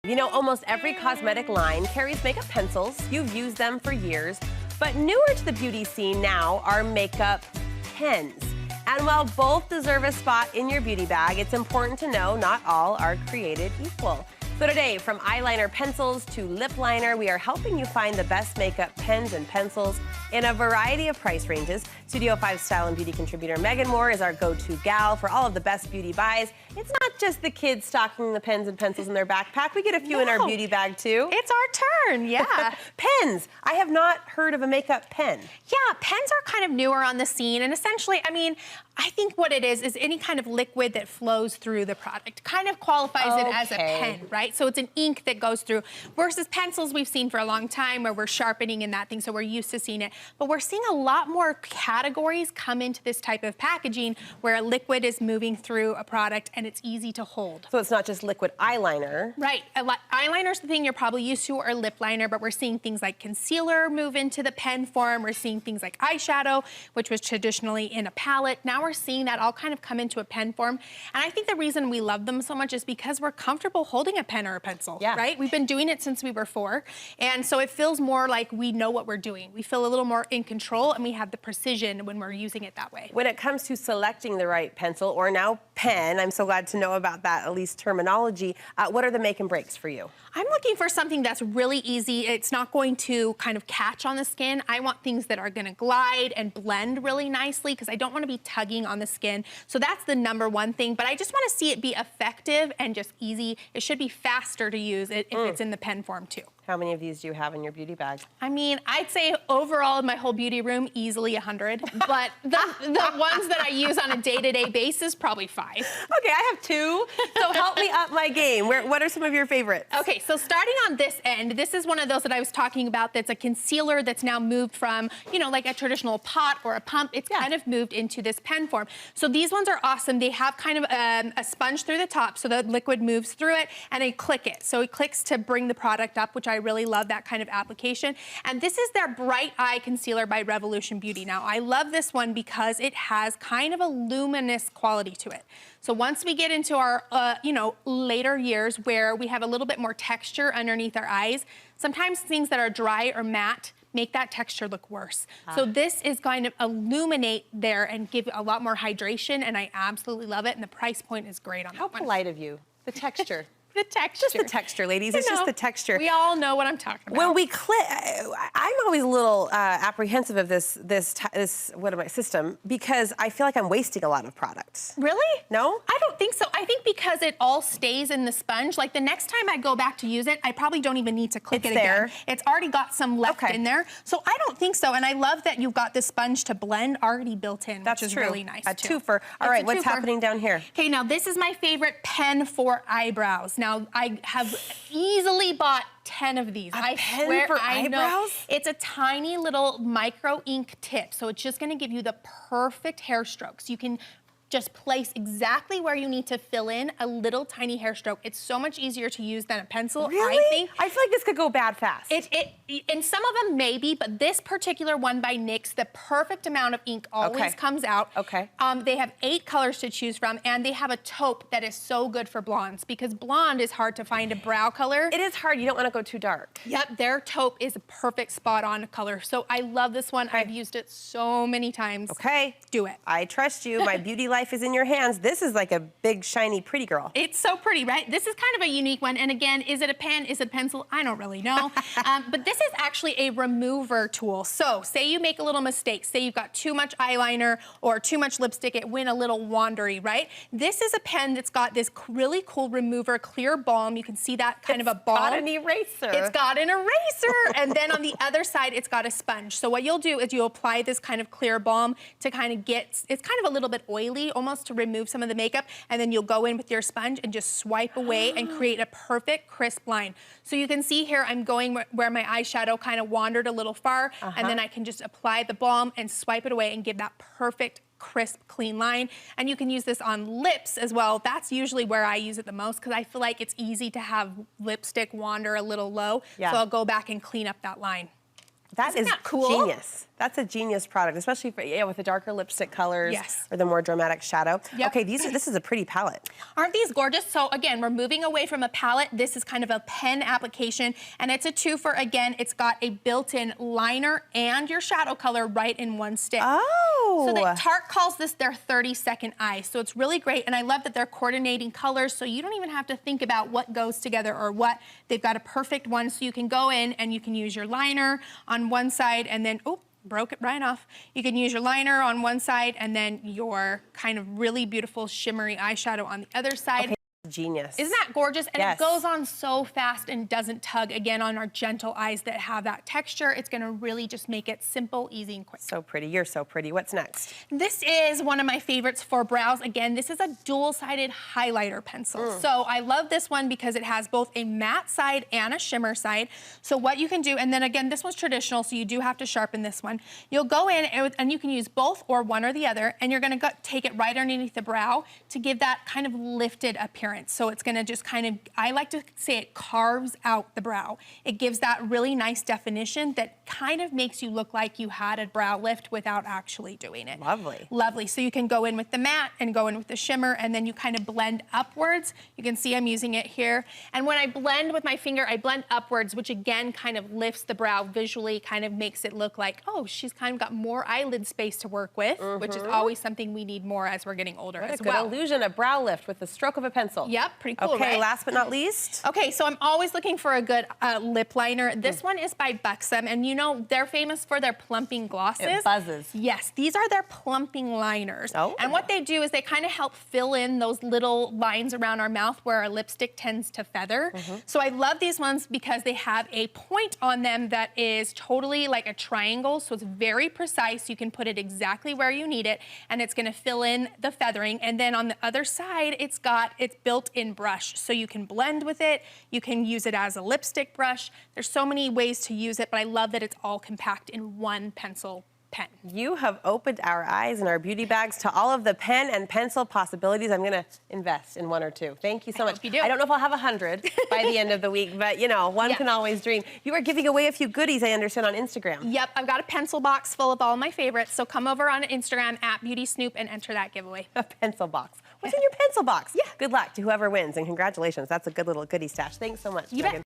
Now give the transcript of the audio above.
You know, almost every cosmetic line carries makeup pencils. You've used them for years. But newer to the beauty scene now are makeup pens. And while both deserve a spot in your beauty bag, it's important to know not all are created equal. So today, from eyeliner pencils to lip liner, we are helping you find the best makeup pens and pencils in a variety of price ranges. Studio 5 style and beauty contributor Megan Moore is our go-to gal for all of the best beauty buys. It's not just the kids stocking the pens and pencils in their backpack. We get a few in our beauty bag too. It's our turn, yeah. Pens. I have not heard of a makeup pen. Yeah, pens are kind of newer on the scene, and essentially, I mean, I think what it is any kind of liquid that flows through the product. Kind of qualifies it as a pen, right? So it's an ink that goes through, versus pencils we've seen for a long time where we're sharpening and that thing, so we're used to seeing it. But we're seeing a lot more categories come into this type of packaging where a liquid is moving through a product and it's easy to hold. So it's not just liquid eyeliner. Right, eyeliner's the thing you're probably used to, or lip liner, but we're seeing things like concealer move into the pen form. We're seeing things like eyeshadow, which was traditionally in a palette. Now we're seeing that all kind of come into a pen form. And I think the reason we love them so much is because we're comfortable holding a pen or a pencil, right? We've been doing it since we were 4. And so it feels more like we know what we're doing. We feel a little more in control, and we have the precision when we're using it that way. When it comes to selecting the right pencil, or now pen, I'm so glad to know about that, at least terminology. What are the make and breaks for you? I'm looking for something that's really easy. It's not going to kind of catch on the skin. I want things that are gonna glide and blend really nicely because I don't wanna be tugging on the skin. So that's the #1 thing, but I just wanna see it be effective and just easy. It should be faster to use if it's in the pen form too. How many of these do you have in your beauty bag? I mean, I'd say overall in my whole beauty room, easily 100. But the ones that I use on a day-to-day basis, probably 5. Okay, I have 2, so help me up my game. What are some of your favorites? Okay, so starting on this end, this is one of those that I was talking about that's a concealer that's now moved from, you know, like a traditional pot or a pump. It's kind of moved into this pen form. So these ones are awesome. They have kind of a sponge through the top, so the liquid moves through it, and they click it. So it clicks to bring the product up, which I really love that kind of application. And this is their Bright Eye Concealer by Revolution Beauty. Now, I love this one because it has kind of a luminous quality to it. So once we get into our, you know, later years where we have a little bit more texture underneath our eyes, sometimes things that are dry or matte make that texture look worse. So this is going to illuminate there and give a lot more hydration, and I absolutely love it, and the price point is great on that one. How polite of you. The texture. The texture. Just the texture, ladies. It's just the texture. We all know what I'm talking about. When we click, I'm always a little apprehensive of this system because I feel like I'm wasting a lot of products. Really? No? I don't think so. I think because it all stays in the sponge, like the next time I go back to use it, I probably don't even need to click it again. It's already got some left in there. So I don't think so. And I love that you've got the sponge to blend already built in, which is really nice. A twofer. All right, what's happening down here? Okay, now this is my favorite pen for eyebrows. Now, I have easily bought 10 of these. A pen for eyebrows? It's a tiny little micro ink tip, so it's just gonna give you the perfect hair strokes. You can just place exactly where you need to fill in a little tiny hair stroke. It's so much easier to use than a pencil, really? I think. I feel like this could go bad fast. And some of them maybe, but this particular one by NYX, the perfect amount of ink always comes out. They have 8 colors to choose from, and they have a taupe that is so good for blondes because blonde is hard to find a brow color. It is hard. You don't want to go too dark. Yep, their taupe is a perfect spot-on color. So I love this one. I've used it so many times. Okay. Do it. I trust you. My beauty life is in your hands. This is like a big, shiny, pretty girl. It's so pretty, right? This is kind of a unique one. And again, is it a pen? Is it a pencil? I don't really know. But this is actually a remover tool. So say you make a little mistake. Say you've got too much eyeliner or too much lipstick. It went a little wandery, right? This is a pen that's got this really cool remover, clear balm. You can see that kind of a balm. It's got an eraser. It's got an eraser. And then on the other side, it's got a sponge. So what you'll do is you'll apply this kind of clear balm to kind of get, it's kind of a little bit oily, almost to remove some of the makeup, and then you'll go in with your sponge and just swipe away and create a perfect crisp line. So you can see here I'm going where my eyeshadow kind of wandered a little far, and then I can just apply the balm and swipe it away and give that perfect crisp, clean line. And you can use this on lips as well. That's usually where I use it the most because I feel like it's easy to have lipstick wander a little low. So I'll go back and clean up that line. Isn't that cool? Genius. That's a genius product, especially for, with the darker lipstick colors or the more dramatic shadow. Yep. Okay, this is a pretty palette. Aren't these gorgeous? So again, we're moving away from a palette. This is kind of a pen application, and it's a two for, again, it's got a built-in liner and your shadow color right in one stick. Oh. So the Tarte calls this their 30-second eye. So it's really great, and I love that they're coordinating colors, so you don't even have to think about what goes together or what. They've got a perfect one, so you can go in and you can use your liner on one side, and then, oh, broke it right off. You can use your liner on one side and then your kind of really beautiful shimmery eyeshadow on the other side. Okay. Genius. Isn't that gorgeous? And yes. It goes on so fast and doesn't tug. Again, on our gentle eyes that have that texture, it's gonna really just make it simple, easy, and quick. So pretty. You're so pretty. What's next? This is one of my favorites for brows. Again, this is a dual-sided highlighter pencil. So I love this one because it has both a matte side and a shimmer side. So what you can do, and then again, this one's traditional, so you do have to sharpen this one. You'll go in and you can use both or one or the other, and you're gonna take it right underneath the brow to give that kind of lifted appearance. So it's gonna just kind of, I like to say it carves out the brow. It gives that really nice definition that kind of makes you look like you had a brow lift without actually doing it. Lovely. Lovely. So you can go in with the matte and go in with the shimmer, and then you kind of blend upwards. You can see I'm using it here. And when I blend with my finger, I blend upwards, which again kind of lifts the brow visually, kind of makes it look like, oh, she's kind of got more eyelid space to work with, which is always something we need more as we're getting older as well. Good illusion, a brow lift with the stroke of a pencil. Yep, pretty cool, Okay, right? last but not least. Okay, so I'm always looking for a good lip liner. This one is by Buxom, and you know, they're famous for their plumping glosses. It buzzes. Yes, these are their plumping liners. Oh. And what they do is they kind of help fill in those little lines around our mouth where our lipstick tends to feather. So I love these ones because they have a point on them that is totally like a triangle, so it's very precise. You can put it exactly where you need it, and it's gonna fill in the feathering. And then on the other side, it's built-in brush, so you can blend with it. You can use it as a lipstick brush. There's so many ways to use it, but I love that it's all compact in one pencil pen. You have opened our eyes and our beauty bags to all of the pen and pencil possibilities. I'm gonna invest in one or two. Thank you so much. Hope you do. I don't know if I'll have 100 by the end of the week, but you know, one can always dream. You are giving away a few goodies, I understand, on Instagram. Yep, I've got a pencil box full of all my favorites, so come over on Instagram @BeautySnoop and enter that giveaway. A pencil box. What's in your pencil box? Yeah. Good luck to whoever wins, and congratulations. That's a good little goodie stash. Thanks so much, You bet.